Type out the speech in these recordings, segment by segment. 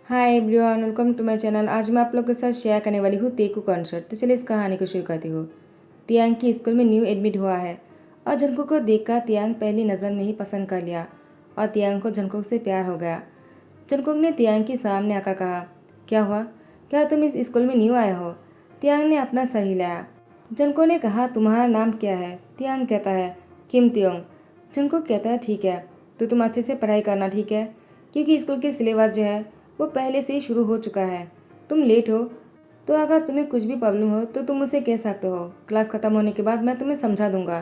Hi everyone, welcome to my channel. आज मैं आप लोग के साथ शेयर करने वाली हूँ तेकू कॉन्सर्ट। तो चलिए इस कहानी को शुरू करती हूँ। तियांग की स्कूल में न्यू एडमिट हुआ है और जंकुक को देखकर तियांग पहली नज़र में ही पसंद कर लिया और तियांग को जंकुक से प्यार हो गया। जंकुक ने तियांग के सामने आकर कहा, क्या हुआ, क्या तुम इस स्कूल में न्यू आए हो? तियांग ने अपना सर हिलाया। जंकुक ने कहा, तुम्हारा नाम क्या है? तियांग कहता है, किम तियोंग। जंकुक कहता है, ठीक है, तो तुम अच्छे से पढ़ाई करना, ठीक है, क्योंकि स्कूल के सिलेबस जो है वो पहले से ही शुरू हो चुका है। तुम लेट हो तो अगर तुम्हें कुछ भी प्रॉब्लम हो तो तुम मुझसे कह सकते हो। क्लास खत्म होने के बाद मैं तुम्हें समझा दूंगा।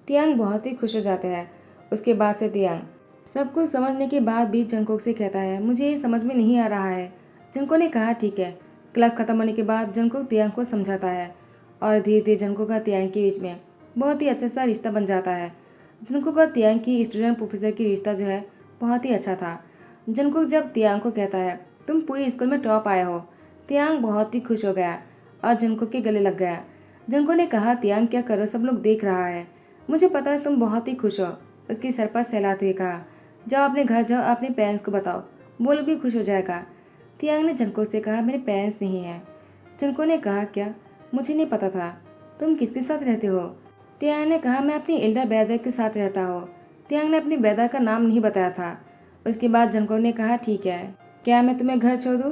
तियांग बहुत ही खुश हो जाते हैं। उसके बाद से तियांग सब कुछ समझने के बाद भी जंकुक से कहता है, मुझे ये समझ में नहीं आ रहा है। जंकुक ने कहा, ठीक है। क्लास खत्म होने के बाद जंकुक तियांग को समझाता है और धीरे धीरे जंकुक का तियांग के बीच में बहुत ही अच्छा सा रिश्ता बन जाता है। जंकुक और तियांग की स्टूडेंट प्रोफेसर की रिश्ता जो है बहुत ही अच्छा था। जंकुक जब तियांग को कहता है, तुम पूरी स्कूल में टॉप आए हो, तियांग बहुत ही खुश हो गया और जंकुक के गले लग गया। जंकुक ने कहा, तियांग क्या करो, सब लोग देख रहा है, मुझे पता है तुम बहुत ही खुश हो। उसकी सर पर सहलाते हुए कहा, जाओ अपने घर जाओ, अपने पेरेंट्स को बताओ, वो लोग भी खुश हो जाएगा। तियांग ने जंकुक से कहा, मेरे पेरेंट्स नहीं हैं। जंकुक ने कहा, क्या, मुझे नहीं पता था, तुम किसके साथ रहते हो? तियांग ने कहा, मैं अपनी एल्डर ब्रदर के साथ रहता हूँ। तियांग ने अपने ब्रदर का नाम नहीं बताया था। उसके बाद जंकुक ने कहा, ठीक है, क्या मैं तुम्हें घर छोड़ दूँ?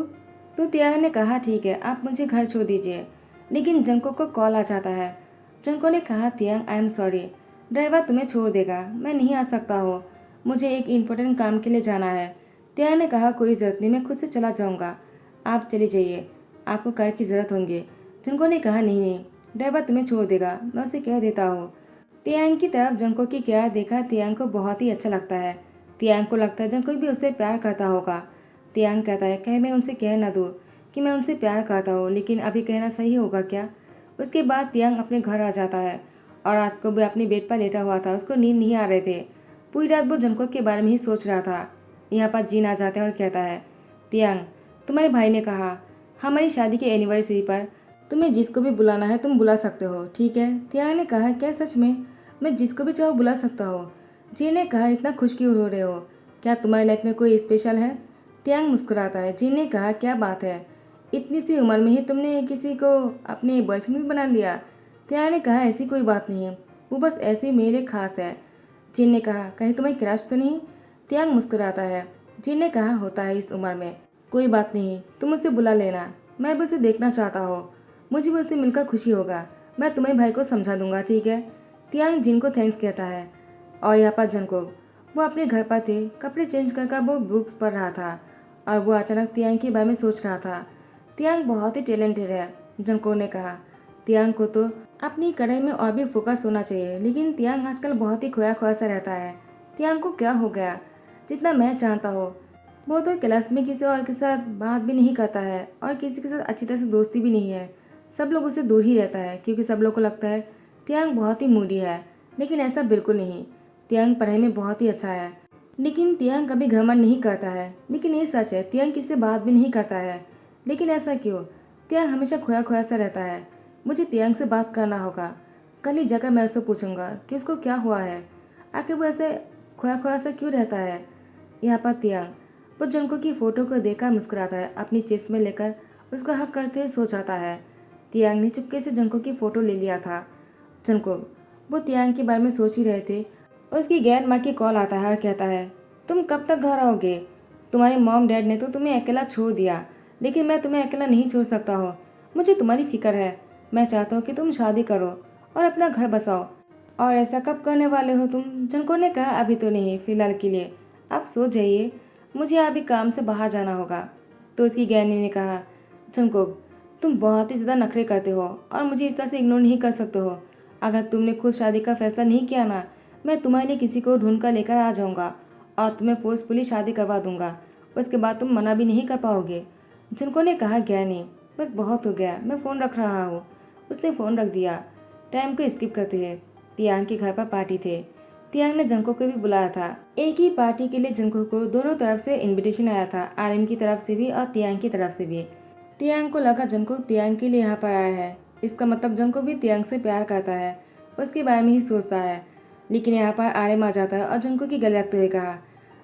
तो तियांग ने कहा, ठीक है, आप मुझे घर छोड़ दीजिए। लेकिन जंकुक को कॉल आ जाता है। जंकुक ने कहा, तियांग आई एम सॉरी, ड्राइवर तुम्हें छोड़ देगा, मैं नहीं आ सकता हूँ, मुझे एक इम्पोर्टेंट काम के लिए जाना है। तियांग ने कहा, कोई ज़रूरत नहीं, मैं खुद से चला जाऊँगा, आप चली जाइए, आपको कार की ज़रूरत होंगी। जंकुक ने कहा, नहीं नहीं, ड्राइवर तुम्हें छोड़ देगा, मैं उसे कह देता हूँ। तियांग की तरफ जंकुक की केयर देखा तियांग को बहुत ही अच्छा लगता है। तियांग को लगता है जंकुक भी उससे प्यार करता होगा। तियांग कहता है, कहीं मैं उनसे कह ना दूँ कि मैं उनसे प्यार करता हूँ, लेकिन अभी कहना सही होगा क्या? उसके बाद तियांग अपने घर आ जाता है और रात को भी अपनी बेड पर लेटा हुआ था, उसको नींद नहीं आ रहे थे। पूरी रात वो जंकुक के बारे में ही सोच रहा था। यहाँ पर जीन आ जाता है और कहता है, तियांग, तुम्हारे भाई ने कहा हमारी शादी की एनिवर्सरी पर तुम्हें जिसको भी बुलाना है तुम बुला सकते हो, ठीक है? तियांग ने कहा, क्या सच में? मैं जिसको भी चाहो बुला सकता हूँ। जीन ने कहा, इतना खुश क्यों हो रहे हो, क्या तुम्हारी लाइफ में कोई स्पेशल है? तियांग मुस्कुराता है। जीन ने कहा, क्या बात है, इतनी सी उम्र में ही तुमने किसी को अपने बॉयफ्रेंड भी बना लिया? तियांग ने कहा, ऐसी कोई बात नहीं है, वो बस ऐसे मेरे लिए खास है। जीन ने कहा, कहीं तुम्हें क्रश तो नहीं? तियांग मुस्कुराता है। जीन ने कहा, होता है इस उम्र में, कोई बात नहीं, तुम उसे बुला लेना, मैं भी उसे देखना चाहता हूँ, मुझे भी उससे मिलकर खुशी होगा, मैं तुम्हारे भाई को समझा दूंगा, ठीक है? तियांग जिन को थैंक्स कहता है और यहाँ पर जंकुक वो अपने घर पर थे, कपड़े चेंज कर वो बुक्स पढ़ रहा था और वो अचानक तियांग के बारे में सोच रहा था। तियांग बहुत ही टैलेंटेड है, जंकुक ने कहा। तियांग को तो अपनी कढ़ाई में और भी फोकस होना चाहिए, लेकिन तियांग आजकल बहुत ही खोया खोया सा रहता है। तियांग को क्या हो गया? जितना मैं चाहता हूँ, वो तो क्लास में किसी और के साथ बात भी नहीं करता है और किसी के साथ अच्छी तरह से दोस्ती भी नहीं है। सब लोग उससे दूर ही रहता है क्योंकि सब लोग को लगता है तियांग बहुत ही मूडी है, लेकिन ऐसा बिल्कुल नहीं। तियांग पढ़ाई में बहुत ही अच्छा है, लेकिन तियांग कभी घमंड नहीं करता है। लेकिन ये सच है, तियांग किसी से बात भी नहीं करता है, लेकिन ऐसा क्यों? तियांग हमेशा खोया खोया सा रहता है। मुझे तियांग से बात करना होगा। कल ही जाकर मैं उससे पूछूंगा कि उसको क्या हुआ है, आखिर वो ऐसे खोया खोया सा क्यों रहता है। यहाँ पर तियांग वो जंको की फोटो को देखकर मुस्कुराता है, अपनी चेस्ट में लेकर उसको हक करते हुए सो जाता है। तियांग ने चुपके से जंको की फोटो ले लिया था। जंको वो तियांग के बारे में सोच ही रहे थे, उसकी गैर माँ की कॉल आता है और कहता है, तुम कब तक घर आओगे? तुम्हारे मॉम डैड ने तो तुम्हें अकेला छोड़ दिया, लेकिन मैं तुम्हें अकेला नहीं छोड़ सकता हूँ, मुझे तुम्हारी फिक्र है। मैं चाहता हूँ कि तुम शादी करो और अपना घर बसाओ। और ऐसा कब करने वाले हो तुम? जंको ने कहा, अभी तो नहीं, फिलहाल के लिए आप सो जाइए, मुझे अभी काम से बाहर जाना होगा। तो उसकी गैनी ने कहा, जंकोक, तुम बहुत ही ज़्यादा नखरे करते हो और मुझे इस तरह से इग्नोर नहीं कर सकते हो। अगर तुमने खुद शादी का फैसला नहीं किया ना, मैं तुम्हारे लिए किसी को ढूंढ कर लेकर आ जाऊंगा और तुम्हें फोर्सफुली शादी करवा दूंगा। उसके बाद तुम मना भी नहीं कर पाओगे। जिनको ने कहा, ज्ञानी, बस बहुत हो गया, मैं फ़ोन रख रहा हूँ। उसने फ़ोन रख दिया। टाइम को स्किप करते हैं। तियांग के घर पर पार्टी थे। तियांग ने जंको को भी बुलाया था। एक ही पार्टी के लिए जंको को दोनों तरफ से इनविटेशन आया था, आरएम की तरफ से भी और तियांग की तरफ से भी। तियांग को लगा जंको तियांग के लिए यहाँ पर आया है, इसका मतलब जंको भी तियांग से प्यार करता है, उसके बारे में ही सोचता है। लेकिन यहाँ पर आरएम आ जाता है और जंको की गले लगते हुए कहा,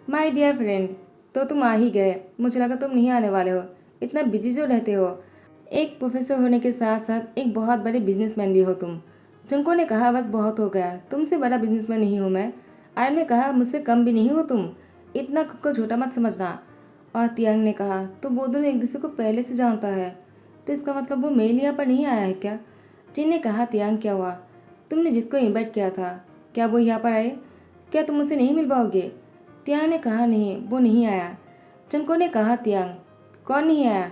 माय डियर फ्रेंड, तो तुम आ ही गए, मुझे लगा तुम नहीं आने वाले हो, इतना बिजी जो रहते हो। एक प्रोफेसर होने के साथ साथ एक बहुत बड़े बिजनेसमैन भी हो तुम। जुनको ने कहा बस बहुत हो गया, तुमसे बड़ा बिजनेसमैन नहीं हूँ मैं। आर्यन ने कहा मुझसे कम भी नहीं हो तुम, इतना खुद को छोटा मत समझना। और तियांग ने कहा तो वो दोनों एक दूसरे को पहले से जानता है, तो इसका मतलब वो मेरे लिए यहाँ पर नहीं आया है क्या? जिन ने कहा तियांग क्या हुआ, तुमने जिसको इनवाइट किया था क्या वो यहाँ पर आए? क्या तुम मुझसे नहीं मिल पाओगे? तियांग ने कहा नहीं, वो नहीं आया। चनको ने कहा तियांग कौन नहीं आया?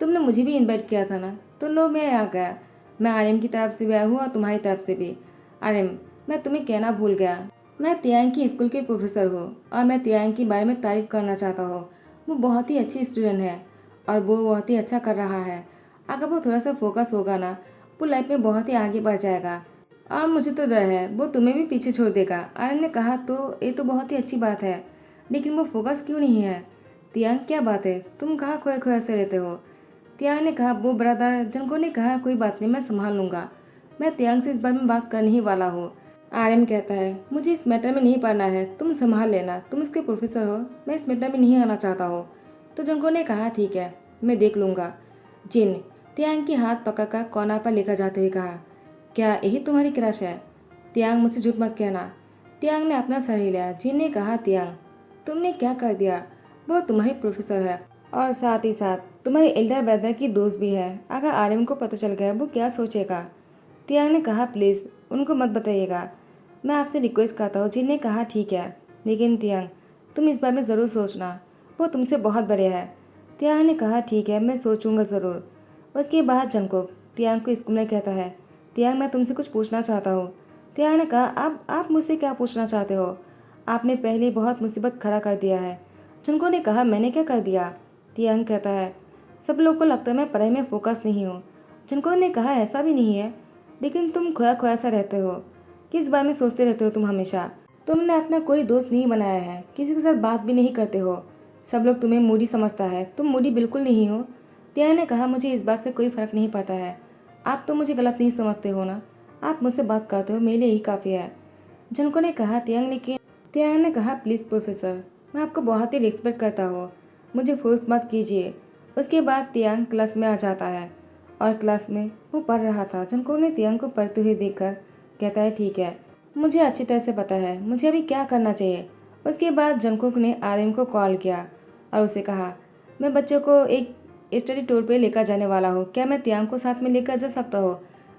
तुमने मुझे भी इनवाइट किया था ना, तो लो मैं आ गया। मैं आर्यन की तरफ से भी आया हूँ और तुम्हारी तरफ से भी। आर्यन, मैं तुम्हें कहना भूल गया, मैं तियांग की स्कूल के प्रोफेसर हूँ और मैं तियांग के बारे में तारीफ करना चाहता हूँ। वो बहुत ही अच्छी स्टूडेंट है और वो बहुत ही अच्छा कर रहा है। अगर वो थोड़ा सा फोकस होगा ना, वो लाइफ में बहुत ही आगे बढ़ जाएगा। और मुझे तो डर है वो तुम्हें भी पीछे छोड़ देगा। आर्यन ने कहा तो ये तो बहुत ही अच्छी बात है, लेकिन वो फोकस क्यों नहीं है? तियांग क्या बात है, तुम कहाँ खोए खोए से रहते हो? तियांग ने कहा वो ब्रदर। जंको ने कहा कोई बात नहीं, मैं संभाल लूँगा, मैं तियांग से इस बारे में बात करने ही वाला हूँ। आर्यन कहता है मुझे इस मैटर में नहीं पढ़ना है, तुम संभाल लेना, तुम इसके प्रोफेसर हो, मैं इस मैटर में नहीं आना चाहता हूँ। तो जंको ने कहा ठीक है, मैं देख लूँगा। जिन तियांग की हाथ पकड़कर कोना पर लेकर जाते हुए कहा क्या यही तुम्हारी क्रश है? तियांग मुझसे झूठ मत कहना। तियांग ने अपना सर हिलाया। जिन ने कहा तियांग तुमने क्या कर दिया? वो तुम्हारी प्रोफेसर है और साथ ही साथ तुम्हारे एल्डर ब्रदर की दोस्त भी है। अगर आर्यन को पता चल गया वो क्या सोचेगा? तियांग ने कहा प्लीज़ उनको मत बताइएगा, मैं आपसे रिक्वेस्ट करता हूँ। जिन ने कहा ठीक है, लेकिन तियांग तुम इस बारे में ज़रूर सोचना, वो तुमसे बहुत बड़े हैं। तियांग ने कहा ठीक है, मैं सोचूंगा ज़रूर। उसके बाद जंगकोक तियांग को स्कूल में कहता है तियांग मैं तुमसे कुछ पूछना चाहता हूँ। तियांग ने कहा आप मुझसे क्या पूछना चाहते हो? आपने पहले बहुत मुसीबत खड़ा कर दिया है। जंगकोक ने कहा मैंने क्या कर दिया? तियांग कहता है सब लोग को लगता है मैं पढ़ाई में फोकस नहीं हूँ। जंगकोक ने कहा ऐसा भी नहीं है, लेकिन तुम खोया खोया सा रहते हो, किस बारे में सोचते रहते हो तुम हमेशा? तुमने अपना कोई दोस्त नहीं बनाया है, किसी के साथ बात भी नहीं करते हो, सब लोग तुम्हें मूडी समझता है, तुम मूडी बिल्कुल नहीं हो। तियांग ने कहा मुझे इस बात से कोई फर्क नहीं पड़ता है, आप तो मुझे गलत नहीं समझते हो ना, आप मुझसे बात करते हो, मेरे लिए यही काफ़ी है। जनको ने कहा तियांग ने कहा प्लीज़ प्रोफेसर, मैं आपको बहुत ही रिस्पेक्ट करता हूँ, मुझे फोर्स मत कीजिए। उसके बाद तियांग क्लास में आ जाता है और क्लास में वो पढ़ रहा था। जनको ने तियांग को पढ़ते हुए देखकर कहता है ठीक है, मुझे अच्छी तरह से पता है मुझे अभी क्या करना चाहिए। उसके बाद जंगकुक ने आर्यन को कॉल किया और उसे कहा मैं बच्चों को एक स्टडी टूर पे लेकर जाने वाला हूँ, क्या मैं तियांग को साथ में लेकर जा सकता हूँ?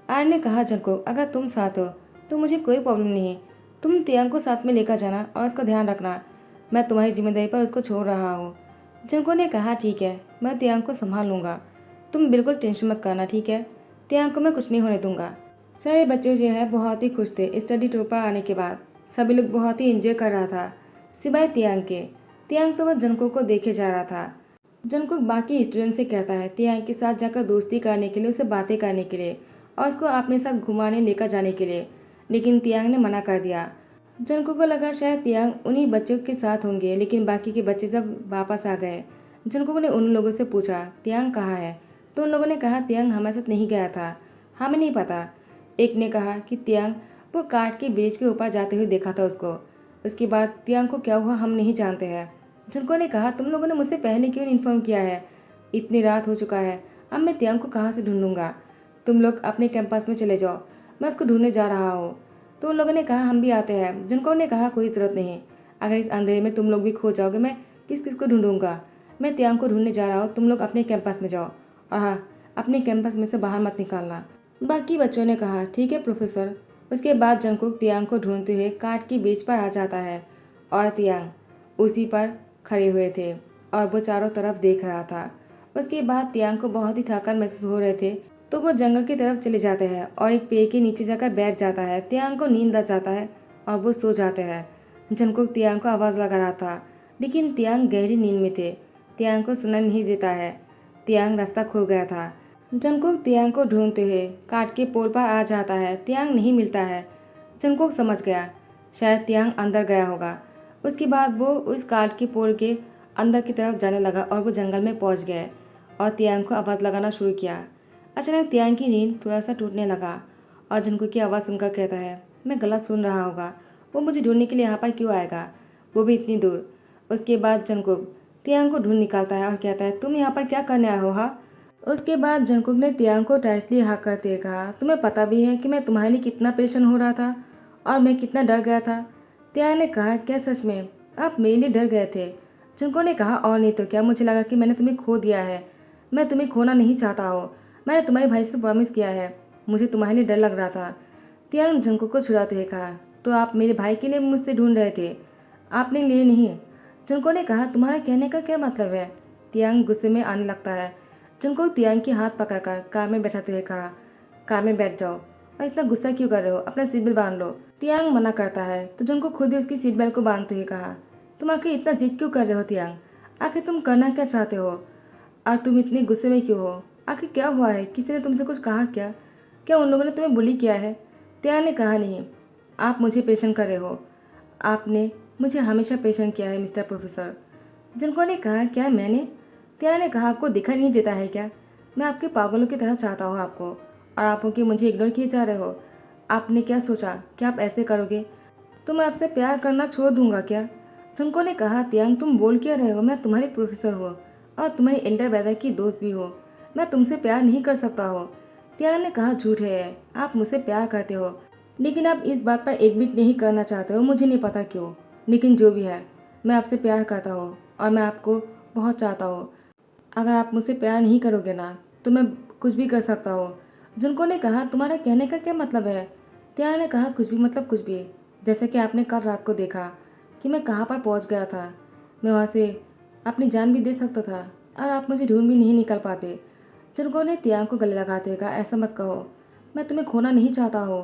आर्यन ने कहा जंगकुक अगर तुम साथ हो तो मुझे कोई प्रॉब्लम नहीं, तुम तियांग को साथ में लेकर जाना और उसका ध्यान रखना, मैं तुम्हारी जिम्मेदारी पर उसको छोड़ रहा हूँ। जंगकुक ने कहा ठीक है, मैं तियांग को संभाल लूँगा, तुम बिल्कुल टेंशन मत करना, ठीक है? तियांग को मैं कुछ नहीं होने दूंगा। सारे बच्चे जो है बहुत ही खुश थे स्टडी टूर पर आने के बाद, सभी लोग बहुत ही एंजॉय कर रहा था सिवाय तियांग के। तियांग तो वह जंगकुक को देखे जा रहा था। जंगकुक बाकी स्टूडेंट से कहता है तियांग के साथ जाकर दोस्ती करने के लिए, उससे बातें करने के लिए और उसको अपने साथ घुमाने लेकर जाने के लिए, लेकिन तियांग ने मना कर दिया। जंगकुक को लगा शायद तियांग उन्हीं बच्चों के साथ होंगे, लेकिन बाकी के बच्चे जब वापस आ गए जंगकुक ने उन लोगों से पूछा तियांग कहाँ है? तो उन लोगों ने कहा तियांग हमारे साथ नहीं गया था, हमें नहीं पता। एक ने कहा कि तियांग वो काट के ब्रिज के ऊपर जाते हुए देखा था उसको। उसके बाद तियांग को क्या हुआ हम नहीं जानते हैं। जुनको ने कहा तुम लोगों ने मुझसे पहले क्यों इन्फॉर्म किया है, इतनी रात हो चुका है, अब मैं तियांग को कहाँ से ढूंढूंगा? तुम लोग अपने कैंपस में चले जाओ, मैं उसको ढूंढने जा रहा हूँ। तो उन लोगों ने कहा हम भी आते हैं। जुनको ने कहा कोई ज़रूरत नहीं, अगर इस अंधेरे में तुम लोग भी खो जाओगे मैं किस किस को ढूंढूंगा, मैं तियांग को ढूंढने जा रहा हूँ, तुम लोग अपने कैंपस में जाओ और हाँ अपने कैंपस में से बाहर मत निकालना। बाकी बच्चों ने कहा ठीक है प्रोफेसर। उसके बाद जंगकुक तियांग को ढूंढते हुए काट के बीच पर आ जाता है और तियांग उसी पर खड़े हुए थे और वो चारों तरफ देख रहा था। उसके बाद तियांग को बहुत ही थकान महसूस हो रहे थे, तो वो जंगल की तरफ चले जाते हैं और एक पेड़ के नीचे जाकर बैठ जाता है। तियांग को नींद आ जाता है और वो सो जाते हैं। जंगकुक तियांग को आवाज़ लगा रहा था, लेकिन तियांग गहरी नींद में थे, तियांग को सुनाई नहीं देता है। तियांग रास्ता खो गया था। जंगकुक तियांग को ढूंढते हुए काट के पोल पर आ जाता है, तियांग नहीं मिलता है। जंगकुक समझ गया शायद तियांग अंदर गया होगा। उसके बाद वो उस काट के पोल के अंदर की तरफ जाने लगा और वो जंगल में पहुंच गए और तियांग को आवाज़ लगाना शुरू किया। अचानक तियांग की नींद थोड़ा सा टूटने लगा और जंगकुक की आवाज़ सुनकर कहता है मैं गलत सुन रहा होगा, वो मुझे ढूंढने के लिए यहाँ पर क्यों आएगा, वो भी इतनी दूर। उसके बाद जंगकुक तियांग को ढूंढ निकालता है और कहता है, तुम यहाँ पर क्या करने आए हो? हाँ। उसके बाद जंगकुक ने तियांग को टाइटली हाँ करते हुए कहा, तुम्हें पता भी है कि मैं तुम्हारे लिए कितना परेशान हो रहा था और मैं कितना डर गया था। तियांग ने कहा, क्या सच में आप मेरे लिए डर गए थे? जंगकुक ने कहा, और नहीं तो क्या, मुझे लगा कि मैंने तुम्हें खो दिया है। मैं तुम्हें खोना नहीं चाहता हो। मैंने तुम्हारे भाई से प्रॉमिस किया है। मुझे तुम्हारे लिए डर लग रहा था। तियांग जंगकुक को छुड़ाते हुए कहा, तो आप मेरे भाई के लिए मुझसे ढूंढ रहे थे, आपने लिए नहीं? जंगकुक ने कहा, तुम्हारा कहने का क्या मतलब है? तियांग गुस्से में आने लगता है। जंगकुक तियांग की हाथ पकड़कर कार में बैठाते हुए कहा, कार में बैठ जाओ और इतना गुस्सा क्यों कर रहे हो, अपना सीट बेल्ट बांध लो। तियांग मना करता है तो जंगकुक खुद ही उसकी सीट बेल्ट को बांधते हुए कहा, तुम आखिर इतना जिद क्यों कर रहे हो तियांग? आखिर तुम करना क्या चाहते हो और तुम इतने गुस्से में क्यों हो? आखिर क्या हुआ है? किसी ने तुमसे कुछ कहा क्या? क्या उन लोगों ने तुम्हें बुली किया है? तियांग ने कहा, नहीं, आप मुझे परेशान कर रहे हो। आपने मुझे हमेशा परेशान किया है मिस्टर प्रोफेसर। जिनको ने कहा, क्या मैंने? तियांग ने कहा, आपको दिखाई नहीं देता है क्या? मैं आपके पागलों की तरह चाहता हूँ आपको, और आप कि मुझे इग्नोर किए जा रहे हो। आपने क्या सोचा कि आप ऐसे करोगे तो मैं आपसे प्यार करना छोड़ दूंगा क्या? जिनको ने कहा, तियांग तुम बोल क्या रहे हो? मैं तुम्हारी प्रोफेसर हूँ और तुम्हारी एल्डर ब्रदर की दोस्त भी हो। मैं तुमसे प्यार नहीं कर सकता हो। तियांग ने कहा, झूठ है, आप मुझसे प्यार करते हो लेकिन आप इस बात पर एडमिट नहीं करना चाहते हो। मुझे नहीं पता क्यों, लेकिन जो भी है, मैं आपसे प्यार करता हूँ और मैं आपको बहुत चाहता हूँ। अगर आप मुझसे प्यार नहीं करोगे ना तो मैं कुछ भी कर सकता हूँ। जुनको ने कहा, तुम्हारा कहने का क्या मतलब है? तियांग ने कहा, कुछ भी मतलब कुछ भी। जैसे कि आपने कल रात को देखा कि मैं कहाँ पर पहुँच गया था। मैं वहाँ से अपनी जान भी दे सकता था और आप मुझे ढूंढ भी नहीं निकल पाते। जुनको ने तियांग को गले लगाते हुए कहा, ऐसा मत कहो, मैं तुम्हें खोना नहीं चाहता हो।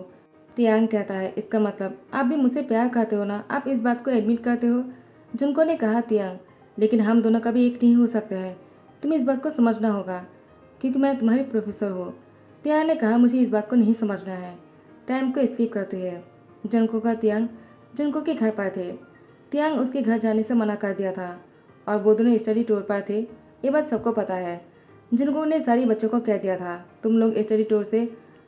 तियांग कहता है, इसका मतलब आप भी मुझसे प्यार करते हो ना? आप इस बात को एडमिट करते हो? जुनको ने कहा, तियांग, लेकिन हम दोनों कभी एक नहीं हो सकते हैं। तुम्हें इस बात को समझना होगा क्योंकि मैं तुम्हारी प्रोफेसर हूँ। तियांग ने कहा, मुझे इस बात को नहीं समझना है। टाइम को स्किप करते हैं। जंको का तियांग जंको के घर पर थे। तियांग उसके घर जाने से मना कर दिया था और वो दोनों स्टडी टूर पर थे, ये बात सबको पता है। जिनको ने सारी बच्चों को कह दिया था, तुम लोग स्टडी टूर से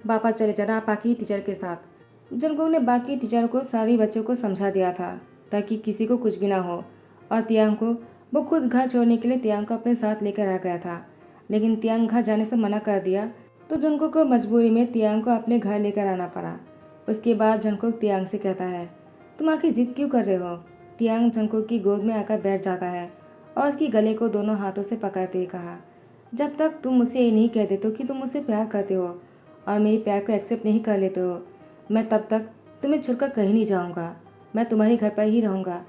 वापस चले जाना बाकी टीचर के साथ। जिनको ने बाकी टीचर को सारी बच्चों को समझा दिया था ताकि किसी को कुछ भी ना हो, और तियांग को वो खुद घर छोड़ने के लिए तियांग को अपने साथ लेकर आ गया था। लेकिन तियांग घर जाने से मना कर दिया तो जंको को मजबूरी में तियांग को अपने घर लेकर आना पड़ा। उसके बाद जंको तियांग से कहता है, तुम आखिर जिद क्यों कर रहे हो? तियांग जंको की गोद में आकर बैठ जाता है और उसकी गले को दोनों हाथों से पकड़ते ही कहा, जब तक तुम मुझसे ये नहीं कह देते हो कि तुम मुझसे प्यार करते हो और मेरी प्यार को एक्सेप्ट नहीं कर लेते हो, मैं तब तक तुम्हें छोड़कर कहीं नहीं जाऊंगा। मैं तुम्हारे घर पर ही रहूंगा,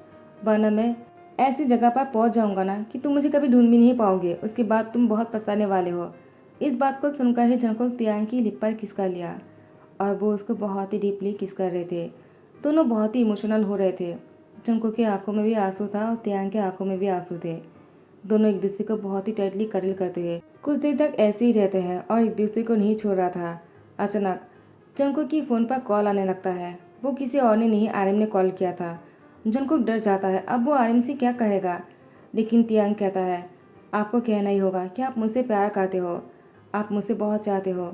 वरना मैं ऐसी जगह पर पहुंच जाऊंगा ना कि तुम मुझे कभी ढूंढ भी नहीं पाओगे। उसके बाद तुम बहुत पछताने वाले हो। इस बात को सुनकर ही जंको तियांग की लिप पर किस कर लिया और वो उसको बहुत ही डीपली किस कर रहे थे। दोनों बहुत ही इमोशनल हो रहे थे। जंको की आंखों में भी आंसू था और तियांग के आंखों में भी आंसू थे। दोनों एक दूसरे को बहुत ही टाइटली करील करते हुए कुछ देर तक ऐसे ही रहते हैं और एक दूसरे को नहीं छोड़ रहा था। अचानक जंको की फ़ोन पर कॉल आने लगता है। वो किसी और ने नहीं, आर्यन ने कॉल किया था। जंकुक डर जाता है, अब वो आर्यन से क्या कहेगा। लेकिन तियांग कहता है, आपको कहना ही होगा कि आप मुझसे प्यार करते हो, आप मुझसे बहुत चाहते हो,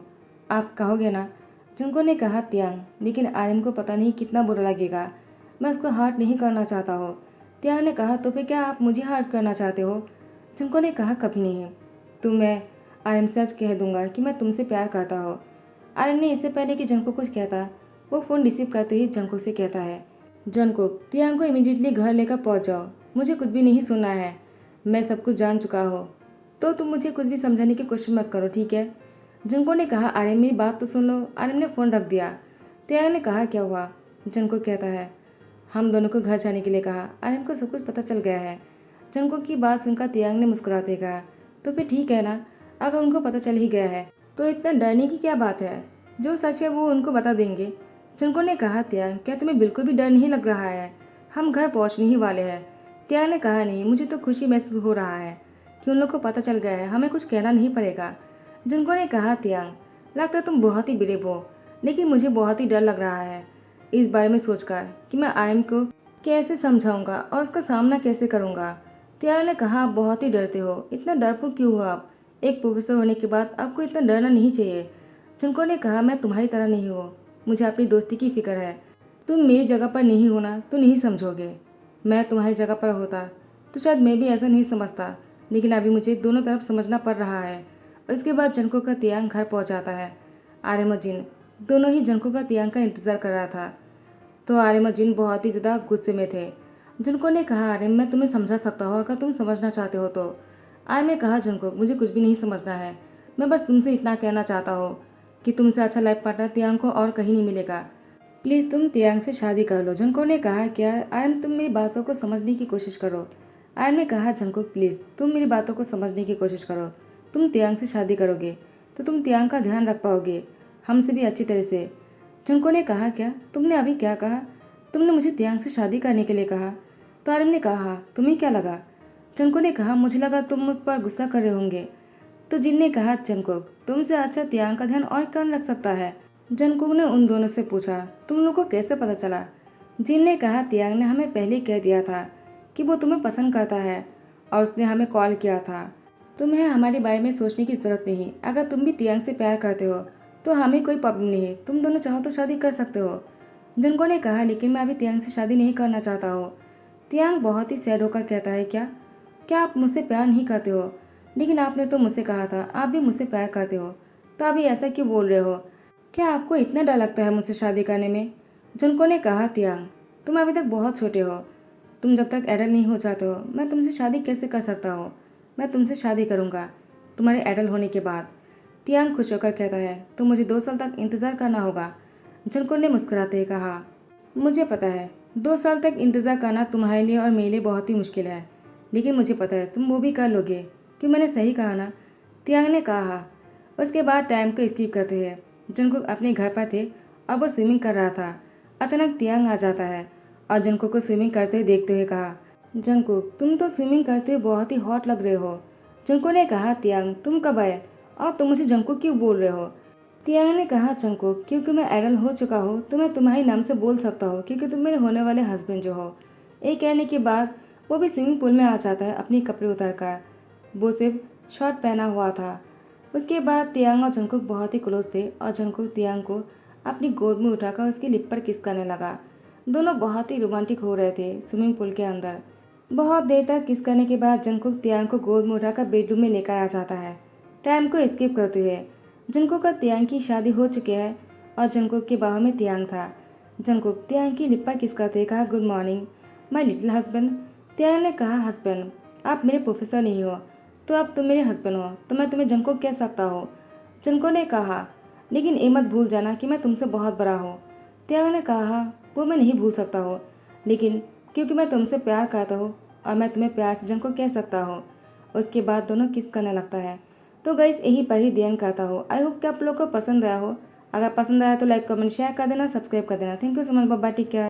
आप कहोगे ना? जंको ने कहा, तियांग, लेकिन आर्यन को पता नहीं कितना बुरा लगेगा। मैं उसको हर्ट नहीं करना चाहता हो। तियांग ने कहा, तो फिर क्या आप मुझे हर्ट करना चाहते हो? जंको ने कहा, कभी नहीं। तो मैं आर्यन से आज कह दूंगा कि मैं तुमसे प्यार करता हूँ। आर्यन ने इससे पहले कि जंको कुछ कहता, वो फ़ोन रिसीव करते ही जंको से कहता है, जंकुक, तियांग को इमीडिएटली घर लेकर पहुंच जाओ। मुझे कुछ भी नहीं सुनना है, मैं सब कुछ जान चुका हूँ। तो तुम मुझे कुछ भी समझाने की कोशिश मत करो, ठीक है? जंको ने कहा, आर्यन मेरी बात तो सुन लो। आर्यन ने फ़ोन रख दिया। तियांग ने कहा, क्या हुआ? जंको कहता है, हम दोनों को घर जाने के लिए कहा। आर्यन को सब कुछ पता चल गया है। जंको की बात सुनकर तियांग ने मुस्कुराते कहा, तो फिर ठीक है ना, अगर उनको पता चल ही गया है तो इतना डरने की क्या बात है? जो सच है वो उनको बता देंगे। जंको ने कहा, तियांग, क्या तुम्हें बिल्कुल भी डर नहीं लग रहा है? हम घर पहुंचने ही वाले हैं। तियांग ने कहा, नहीं, मुझे तो खुशी महसूस हो रहा है कि उन लोग को पता चल गया है, हमें कुछ कहना नहीं पड़ेगा। जंको ने कहा, तियांग, लगता है तुम बहुत ही ब्रेव हो, लेकिन मुझे बहुत ही डर लग रहा है इस बारे में सोचकर कि मैं आर्यन को कैसे समझाऊंगा और उसका सामना कैसे करूंगा। तियांग ने कहा, आप बहुत ही डरते हो, इतना डरपोक क्यों हो आप? एक प्रोफेसर होने के बाद आपको इतना डरना नहीं चाहिए। जंको ने कहा, मैं तुम्हारी तरह नहीं हूँ, मुझे अपनी दोस्ती की फिक्र है। तुम मेरी जगह पर नहीं होना तो नहीं समझोगे। मैं तुम्हारी जगह पर होता तो शायद मैं भी ऐसा नहीं समझता, लेकिन अभी मुझे दोनों तरफ समझना पड़ रहा है। और इसके बाद जंगकुक का तियांग घर पहुंच जाता है। आर्यन और जिन दोनों ही जंगकुक का तियांग का इंतज़ार कर रहा था। तो आर्यन और जिन बहुत ही ज़्यादा गुस्से में थे। जंगकुक ने कहा, आर्यन मैं तुम्हें समझा सकता हूँ अगर तुम समझना चाहते हो तो। आर्यन ने कहा, जंगकुक मुझे कुछ भी नहीं समझना है, मैं बस तुमसे इतना कहना चाहता हूँ कि तुमसे अच्छा लाइफ पार्टनर तियांग को और कहीं नहीं मिलेगा। प्लीज़ तुम तियांग से शादी कर लो। जंगकुक ने कहा, क्या आर्यन तुम मेरी बातों को समझने की कोशिश करो। आर्यन ने कहा, जंगकुक प्लीज़ तुम मेरी बातों को समझने की कोशिश करो। तुम तियांग से शादी करोगे तो तुम तियांग का ध्यान रख पाओगे, हमसे भी अच्छी तरह से। जंगकुक ने कहा, क्या तुमने अभी क्या कहा? तुमने मुझे तियांग से शादी करने के लिए कहा? तो आर्यन ने कहा, तुम्हें क्या लगा? जंगकुक ने कहा, मुझे लगा तुम मुझ पर गुस्सा कर रहे होंगे। तो जिन ने कहा, जंगकुक तुमसे अच्छा तियांग का ध्यान और कौन रख सकता है? जंगकुक ने उन दोनों से पूछा, तुम लोग को कैसे पता चला? जिन ने कहा, तियांग ने हमें पहले कह दिया था कि वो तुम्हें पसंद करता है और उसने हमें कॉल किया था। तुम्हें हमारे बारे में सोचने की ज़रूरत नहीं। अगर तुम भी तियांग से प्यार करते हो तो हमें कोई प्रॉब्लम नहीं, तुम दोनों चाहो तो शादी कर सकते हो। जंगकुक ने कहा, लेकिन मैं अभी तियांग से शादी नहीं करना चाहता हूँ। तियांग बहुत ही सैड होकर कहता है, क्या क्या आप मुझसे प्यार नहीं करते हो? लेकिन आपने तो मुझसे कहा था आप भी मुझसे प्यार करते हो, तो अभी ऐसा क्यों बोल रहे हो? क्या आपको इतना डर लगता है मुझसे शादी करने में? जंगकुक ने कहा, तियांग तुम अभी तक बहुत छोटे हो, तुम जब तक एडल्ट नहीं हो जाते हो मैं तुमसे शादी कैसे कर सकता हूँ? मैं तुमसे शादी करूँगा तुम्हारे एडल्ट होने के बाद। तियांग खुश होकर कहता है, तो मुझे 2 साल तक इंतज़ार करना होगा। जंगकुक ने मुस्कुराते हुए कहा, मुझे पता है 2 साल तक इंतज़ार करना तुम्हारे लिए और मेरे लिए बहुत ही मुश्किल है, लेकिन मुझे पता है तुम वो भी कर लोगे। क्यों, मैंने सही कहा ना? तियांग ने कहा। उसके बाद टाइम को स्किप करते हैं। जंगकुक अपने घर पर थे और वो स्विमिंग कर रहा था। अचानक तियांग आ जाता है और जंगकुक को स्विमिंग करते हुए देखते हुए कहा, जंगकुक तुम तो स्विमिंग करते हुए बहुत ही हॉट लग रहे हो। जंगकुक ने कहा, तियांग तुम कब आए और तुम मुझे जंगकुक क्यों बोल रहे हो? तियांग ने कहा, जंगकुक क्योंकि मैं एडल्ट हो चुका हूँ तो मैं तुम्हारे नाम से बोल सकता हूँ, क्योंकि तुम मेरे होने वाले हस्बैंड जो हो। ये कहने के बाद वो भी स्विमिंग पूल में आ जाता है अपने कपड़े उतार कर। वो सिर्फ शर्ट पहना हुआ था। उसके बाद तियांग और जंगकुक बहुत ही क्लोज थे और जंगकुक तियांग को अपनी गोद में उठाकर उसकी लिप पर किस करने लगा। दोनों बहुत ही रोमांटिक हो रहे थे स्विमिंग पूल के अंदर। बहुत देर तक किस करने के बाद जंगकुक तियांग को गोद में उठाकर बेडरूम में लेकर आ जाता है। टाइम को स्किप करते हुए जंगकुक और तियांग की शादी हो चुकी है और जंगकुक के बाहों में तियांग था। जंगकुक तियांग की लिप पर किस करते हुए कहा, good morning my little husband. Tiyang ने कहा, हस्बैंड आप मेरे प्रोफेसर नहीं हो, तो अब तुम मेरे हस्बैंड हो तो मैं तुम्हें जंगकुक कह सकता हूँ। जंगकुक ने कहा, लेकिन ये मत भूल जाना कि मैं तुमसे बहुत बड़ा हूँ। तियांग ने कहा, वो मैं नहीं भूल सकता हूँ, लेकिन क्योंकि मैं तुमसे प्यार करता हूँ और मैं तुम्हें प्यार से जंगकुक कह सकता हूँ। उसके बाद दोनों किस करने लगता है। तो गाइस यही पर ही ध्यान करता हूँ। आई होप कि आप लोग को पसंद आया हो। अगर पसंद आया तो लाइक कमेंट शेयर कर देना, सब्सक्राइब कर देना। Thank you so much, bye bye, take care.